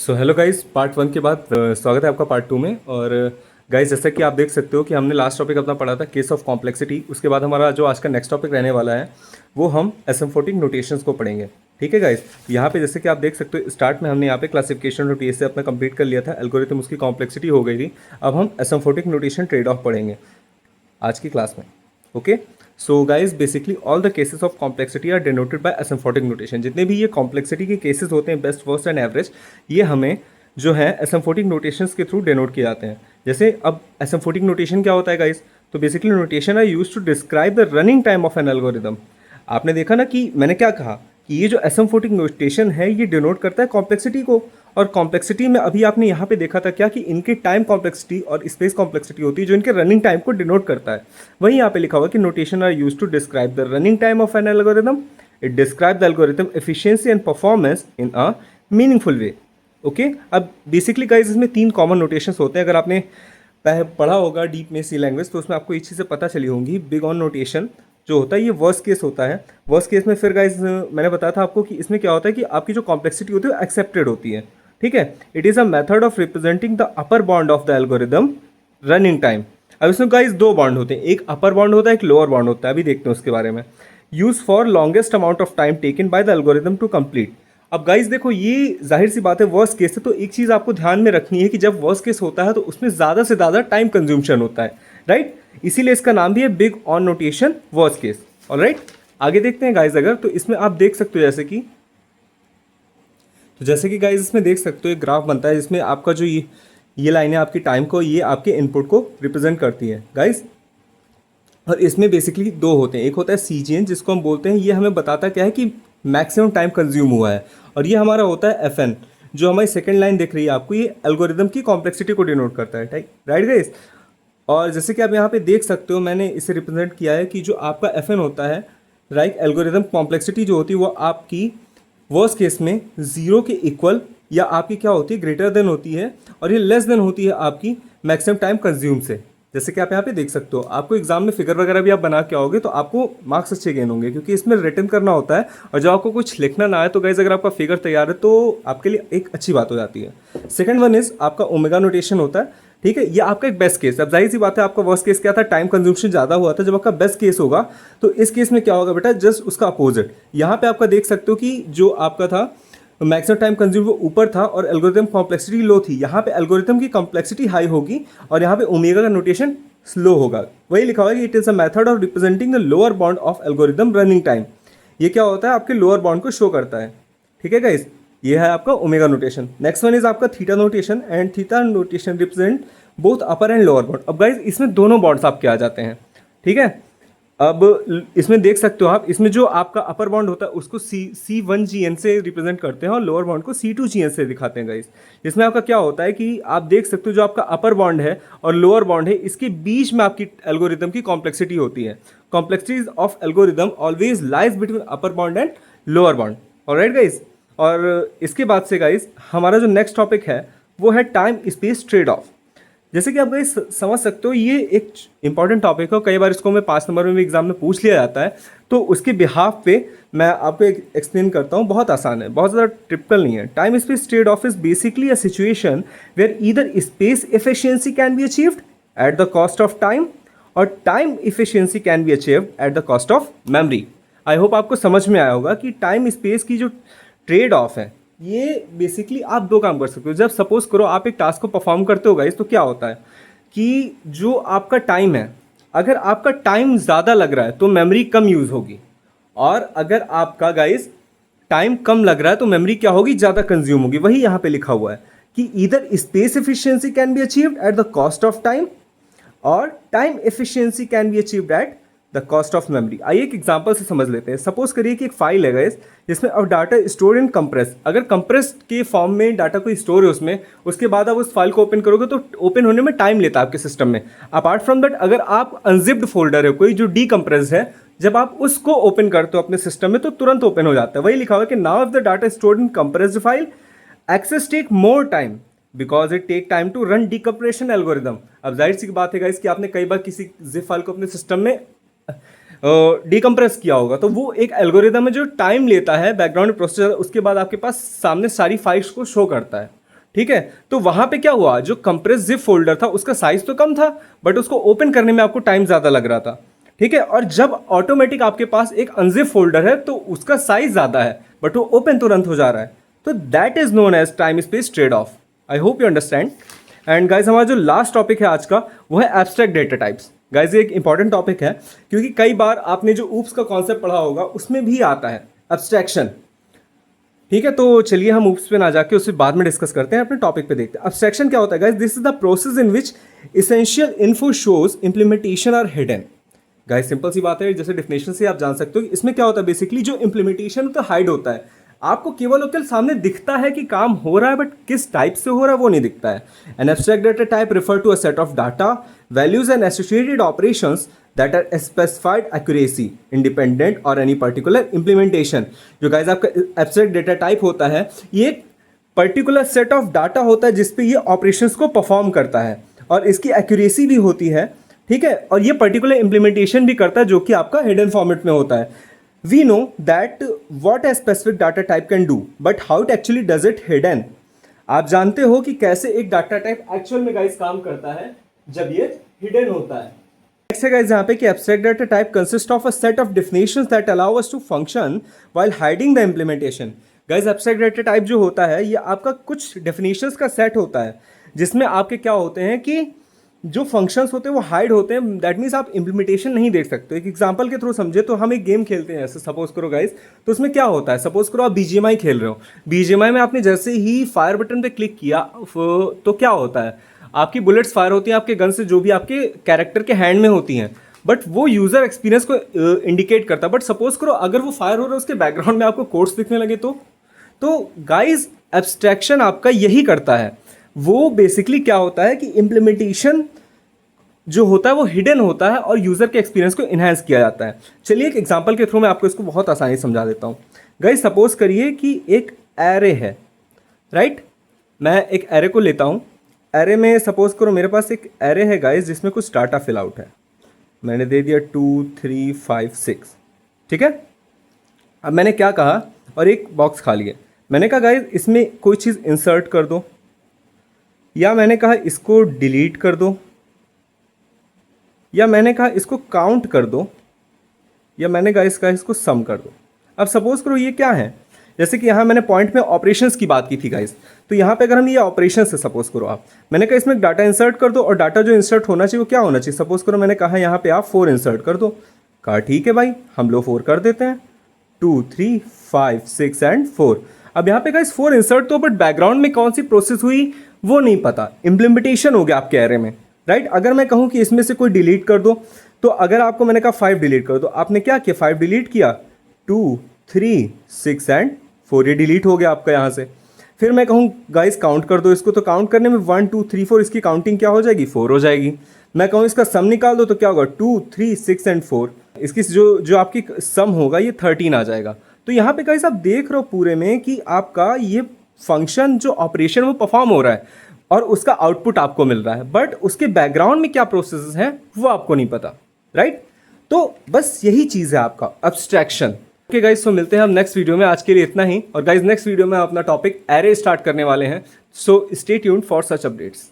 So hello guys, part one के बाद स्वागत है आपका पार्ट टू में। और गाइस, जैसा कि आप देख सकते हो कि हमने लास्ट टॉपिक अपना पढ़ा था केस ऑफ कॉम्प्लेक्सिटी। उसके बाद हमारा जो आज का नेक्स्ट टॉपिक रहने वाला है वो हम एसिम्प्टोटिक नोटेशंस को पढ़ेंगे। ठीक है गाइस, यहाँ पे जैसे कि आप देख सकते हो स्टार्ट में हमने यहाँ पे क्लासिफिकेशन और टीएस से अपना कंप्लीट कर लिया था, एल्गोरिथम उसकी कॉम्प्लेक्सिटी हो गई थी। अब हम एसिम्प्टोटिक नोटेशन ट्रेड ऑफ पढ़ेंगे आज की क्लास में। Okay, so guys basically all the cases of complexity are denoted by asymptotic notation. जितने भी ये कॉम्प्लेक्सिटी के केसेस होते हैं, बेस्ट, वर्स्ट एंड एवरेज, ये हमें जो है एसिम्प्टोटिक नोटेशंस के थ्रू डिनोट किए जाते हैं। जैसे अब एसिम्प्टोटिक नोटेशन क्या होता है गाइज? तो basically notation are use to describe the running time of an algorithm. आपने देखा ना कि मैंने क्या कहा कि ये जो एसिम्प्टोटिक नोटेशन है ये डिनोट करता है कॉम्प्लेक्सिटी को। और कॉम्प्लेक्सिटी में अभी आपने यहाँ पे देखा था क्या कि इनके टाइम कॉम्प्लेक्सिटी और स्पेस कॉम्प्लेक्सिटी होती है जो इनके रनिंग टाइम को डिनोट करता है। वहीं यहाँ पे लिखा हुआ कि notation are use to describe the running time of an algorithm. It describe the algorithm efficiency and performance in a meaningful way. Okay, अब बेसिकली गाइज इसमें तीन कॉमन नोटेशंस होते हैं। अगर आपने पढ़ा होगा डीप में सी लैंग्वेज तो उसमें आपको ये चीज़ें पता चली होंगी। बिग ऑन नोटेशन जो होता है ये वर्स्ट केस होता है। वर्स्ट केस में फिर गाइज मैंने बताया था आपको कि इसमें क्या होता है कि आपकी जो कॉम्प्लेक्सिटी होती है वो एक्सेप्टेड होती है। ठीक है, it is a method of representing the upper bond of the algorithm running time. अब इसमें गाइज दो बॉन्ड होते हैं, एक अपर बॉन्ड होता है, एक लोअर बॉन्ड होता है। अभी देखते हैं उसके बारे में। Use for longest amount of time taken by the algorithm to complete. अब गाइज देखो, ये जाहिर सी बात है वर्स्ट केस है, तो एक चीज़ आपको ध्यान में रखनी है कि जब वर्स्ट केस होता है तो उसमें ज़्यादा से ज़्यादा टाइम कंज्यूमशन होता है, राइट? इसीलिए इसका नाम भी है big on notation worst case. Alright, आगे देखते हैं गाइज। अगर तो इसमें आप देख सकते हो जैसे कि गाइज इसमें देख सकते हो एक ग्राफ बनता है जिसमें आपका जो ये लाइनें आपकी टाइम को, ये आपके इनपुट को रिप्रेजेंट करती है गाइज। और इसमें बेसिकली दो होते हैं, एक होता है सीजीएन जिसको हम बोलते हैं, ये हमें बताता क्या है कि मैक्सिमम टाइम कंज्यूम हुआ है। और ये हमारा होता है एफएन, जो हमारी सेकंड लाइन दिख रही है आपको, ये एल्गोरिदम की कॉम्प्लेक्सिटी को डिनोट करता है, राइट गाइज। और जैसे कि आप यहाँ पे देख सकते हो मैंने इसे रिप्रेजेंट किया है कि जो आपका एफएन होता है, राइट, एल्गोरिदम कॉम्प्लेक्सिटी जो होती है वो आपकी वर्स्ट केस में जीरो के इक्वल या आपकी क्या होती है, ग्रेटर देन होती है, और ये लेस देन होती है आपकी मैक्सिमम टाइम कंज्यूम से। जैसे कि आप यहाँ पे देख सकते हो, आपको एग्जाम में फिगर वगैरह भी आप बना के आओगे तो आपको मार्क्स अच्छे गेन होंगे, क्योंकि इसमें रिटर्न करना होता है। और जब आपको कुछ लिखना ना आए तो गाइज अगर आपका फिगर तैयार है तो आपके लिए एक अच्छी बात हो जाती है। सेकंड वन इज आपका ओमेगा नोटेशन होता है। ठीक है, ये आपका एक बेस्ट केस। अब जाहिर सी बात है, आपका वर्स्ट केस क्या था, टाइम कंज्यूमशन ज़्यादा हुआ था। जब आपका बेस्ट केस होगा तो इस केस में क्या होगा बेटा, जस्ट उसका अपोजिट। यहाँ पे आपका देख सकते हो कि जो आपका था मैक्सिमम टाइम कंज्यूम वो ऊपर था और एल्गोरिथम कॉम्प्लेक्सिटी लो थी। यहाँ पे एल्गोरिथम की कॉम्प्लेक्सिटी हाई होगी और यहाँ पे ओमेगा का नोटेशन स्लो होगा। वही लिखा हुआ है कि it is a method of representing the lower bound of algorithm running time. ये क्या होता है, आपके लोअर बाउंड को शो करता है। ठीक है गाइस, ये है आपका omega notation. Next one is आपका theta notation, and theta notation represent both upper and lower bound. अब गाइज इसमें दोनों बाउंड्स आपके आ जाते हैं। ठीक है, अब इसमें देख सकते हो आप, इसमें जो आपका अपर बाउंड होता है उसको C1GN से रिप्रेजेंट करते हैं और लोअर बाउंड को C2GN से दिखाते हैं गाइस। इसमें आपका क्या होता है कि आप देख सकते हो जो आपका अपर बाउंड है और लोअर बाउंड है, इसके बीच में आपकी एल्गोरिदम की कॉम्प्लेक्सिटी होती है। Complexities of algorithm always lies between upper bound and lower bound. Alright guys, और इसके बाद से गाइस हमारा जो नेक्स्ट टॉपिक है वो है टाइम स्पेस ट्रेड ऑफ। जैसे कि आप गाइस समझ सकते हो ये एक इंपॉर्टेंट टॉपिक है, कई बार इसको मैं 5 नंबर में भी एग्जाम में पूछ लिया जाता है, तो उसके बिहाफ पे मैं आपको एक्सप्लेन करता हूँ। बहुत आसान है, बहुत ज़्यादा ट्रिपिकल नहीं है। Time space trade off is basically a situation where either space efficiency can be achieved at the cost of time और time efficiency can be achieved at the cost of memory. I hope आपको समझ में आया होगा कि time space की जो trade off है ये बेसिकली आप दो काम कर सकते हो। जब सपोज करो आप एक टास्क को परफॉर्म करते हो गाइस, तो क्या होता है कि जो आपका टाइम है, अगर आपका टाइम ज़्यादा लग रहा है तो मेमोरी कम यूज़ होगी, और अगर आपका गाइस टाइम कम लग रहा है तो मेमोरी क्या होगी, ज़्यादा कंज्यूम होगी। वही यहाँ पे लिखा हुआ है कि either space efficiency can be achieved at the cost of time और time efficiency can be achieved at the cost of memory. आइए एक एग्जांपल से समझ लेते हैं। सपोज करिए कि एक फाइल है गाइस जिसमें अब डाटा स्टोर इन कंप्रेस, अगर कंप्रेस के फॉर्म में डाटा कोई स्टोर है उसमें, उसके बाद आप उस फाइल को ओपन करोगे तो ओपन होने में टाइम लेता है आपके सिस्टम में। अपार्ट फ्रॉम दैट, अगर आप अनजिप्ड फोल्डर है कोई जो डीकंप्रेस है, जब आप उसको ओपन करते हो अपने सिस्टम में तो तुरंत ओपन हो जाता है। वही लिखा हुआ है कि now if the data stored in compressed file access take more time because it take time to run decompression algorithm. अब जाहिर सी बात है गाइस कि आपने कई बार किसी जिप फाइल को अपने सिस्टम में डीकम्प्रेस किया होगा, तो वो एक एल्गोरिदम है जो टाइम लेता है बैकग्राउंड प्रोसेसर, उसके बाद आपके पास सामने सारी फाइल्स को शो करता है। ठीक है। तो वहां पे क्या हुआ, जो कंप्रेस जिप फोल्डर था उसका साइज तो कम था, बट उसको ओपन करने में आपको टाइम ज़्यादा लग रहा था, ठीक है। और जब ऑटोमेटिक आपके पास एक अनजिप फोल्डर है तो उसका साइज ज़्यादा है बट वो ओपन तुरंत हो जा रहा है। तो that is known as time space trade off. I hope you understand. And guys हमारा जो लास्ट टॉपिक है आज का वो है एब्स्ट्रैक्ट डेटा टाइप्स। गाइज ये एक इंपॉर्टेंट टॉपिक है क्योंकि कई बार आपने जो ऊप्स का कॉन्सेप्ट पढ़ा होगा उसमें भी आता है एब्स्ट्रैक्शन, ठीक है। तो चलिए हम ऊप्स पे ना जाके उससे बाद में डिस्कस करते हैं, अपने टॉपिक पे देखते हैं। एब्स्ट्रैक्शन क्या होता है guys? This is the process in which essential info shows implementation are hidden. Guys simple सी बात है, जैसे डेफिनेशन से आप जान सकते हो कि इसमें क्या होता है, बेसिकली जो इम्प्लीमेंटेशन होता है हाइड होता है, आपको केवल और केवल सामने दिखता है कि काम हो रहा है बट किस टाइप से हो रहा है वो नहीं दिखता है। An abstract data type refer to a set of data values and associated operations that are specified accuracy independent और एनी पर्टिकुलर इम्प्लीमेंटेशन। जो गाइज आपका एब्स्ट्रैक्ट डाटा टाइप होता है ये एक पर्टिकुलर सेट ऑफ डाटा होता है जिसपे ये ऑपरेशंस को परफॉर्म करता है और इसकी एक्यूरेसी भी होती है, ठीक है। और ये पर्टिकुलर इम्प्लीमेंटेशन भी करता है जो कि आपका हिडन फॉर्मेट में होता है। We know that what a specific data type can do but how it actually does it hidden. आप जानते हो कि कैसे एक डाटा टाइप एक्चुअल में गाइस काम करता है जब ये हिडन होता है। नेक्स्ट है गाइस यहाँ पे कि abstract data type consist of a set of definitions that allow us to function while hiding the implementation. Guys abstract data type जो होता है ये आपका कुछ डेफिनेशंस का सेट होता है जिसमें आपके क्या होते हैं कि जो फंक्शंस होते हैं वो हाइड होते हैं। दैट मीन्स आप इम्प्लीमेंटेशन नहीं देख सकते। एक एग्जांपल के थ्रू समझे तो हम एक गेम खेलते हैं ऐसे, सपोज करो गाइस, तो उसमें क्या होता है, सपोज करो आप बीजीएमआई खेल रहे हो, बीजीएमआई में आपने जैसे ही फायर बटन पे क्लिक किया तो क्या होता है, आपकी बुलेट्स फायर होती हैं आपके गन से जो भी आपके कैरेक्टर के हैंड में होती हैं, बट वो यूजर एक्सपीरियंस को इंडिकेट करता है। बट सपोज करो अगर वो फायर हो रहा है उसके बैकग्राउंड में आपको कोड्स दिखने लगे तो गाइज एब्स्ट्रैक्शन आपका यही करता है। वो बेसिकली क्या होता है कि इम्प्लीमेंटेशन जो होता है वो हिडन होता है और यूज़र के एक्सपीरियंस को इन्हांस किया जाता है। चलिए एक एग्जांपल के थ्रू मैं आपको इसको बहुत आसानी से समझा देता हूँ। गाइस सपोज करिए कि एक एरे है, राइट। मैं एक एरे को लेता हूँ, एरे में सपोज करो मेरे पास एक एरे है गाइस जिसमें कुछ डाटा फिल आउट है, मैंने दे दिया 2 3 5 6, ठीक है। अब मैंने क्या कहा और एक बॉक्स खाली है, मैंने कहा गाइस इसमें कोई चीज़ इंसर्ट कर दो, या मैंने कहा इसको डिलीट कर दो, या मैंने कहा इसको काउंट कर दो, या मैंने कहा इसको सम कर दो। अब सपोज करो ये क्या है, जैसे कि यहाँ मैंने पॉइंट में ऑपरेशंस की बात की थी गाइस, तो यहाँ पे अगर हम ये ऑपरेशंस है सपोज करो आप, मैंने कहा इसमें डाटा इंसर्ट कर दो और डाटा जो इंसर्ट होना चाहिए वो क्या होना चाहिए, सपोज करो मैंने कहा यहाँ पे आप 4 इंसर्ट कर दो, कहा ठीक है भाई हम लोग 4 कर देते हैं, 2 3 5 6 एंड 4। अब यहाँ पे गाइस 4 इंसर्ट तो, बट बैकग्राउंड में कौन सी प्रोसेस हुई वो नहीं पता, इम्प्लीमेंटेशन हो गया आपके एरे में, राइट। अगर मैं कहूँ कि इसमें से कोई डिलीट कर दो, तो अगर आपको मैंने कहा 5 डिलीट कर दो, आपने क्या किया 5 डिलीट किया, 2 3 6 एंड 4 ये डिलीट हो गया आपका यहाँ से। फिर मैं कहूँ गाइस काउंट कर दो इसको, तो काउंट करने में 1 2 3 4 इसकी काउंटिंग क्या हो जाएगी 4 हो जाएगी। मैं कहूँ इसका सम निकाल दो तो क्या होगा 2 3 6 एंड 4, इसकी जो आपकी सम होगा ये 13 आ जाएगा। तो यहाँ पे गाइस आप देख रहे हो पूरे में कि आपका ये फंक्शन जो ऑपरेशन वो परफॉर्म हो रहा है और उसका आउटपुट आपको मिल रहा है, बट उसके बैकग्राउंड में क्या प्रोसेसेस हैं वो आपको नहीं पता, राइट। तो बस यही चीज़ है आपका एब्स्ट्रैक्शन। ओके गाइस, तो मिलते हैं हम नेक्स्ट वीडियो में, आज के लिए इतना ही। और गाइस नेक्स्ट वीडियो में अपना टॉपिक एरे स्टार्ट करने वाले हैं, so stay tuned for such updates.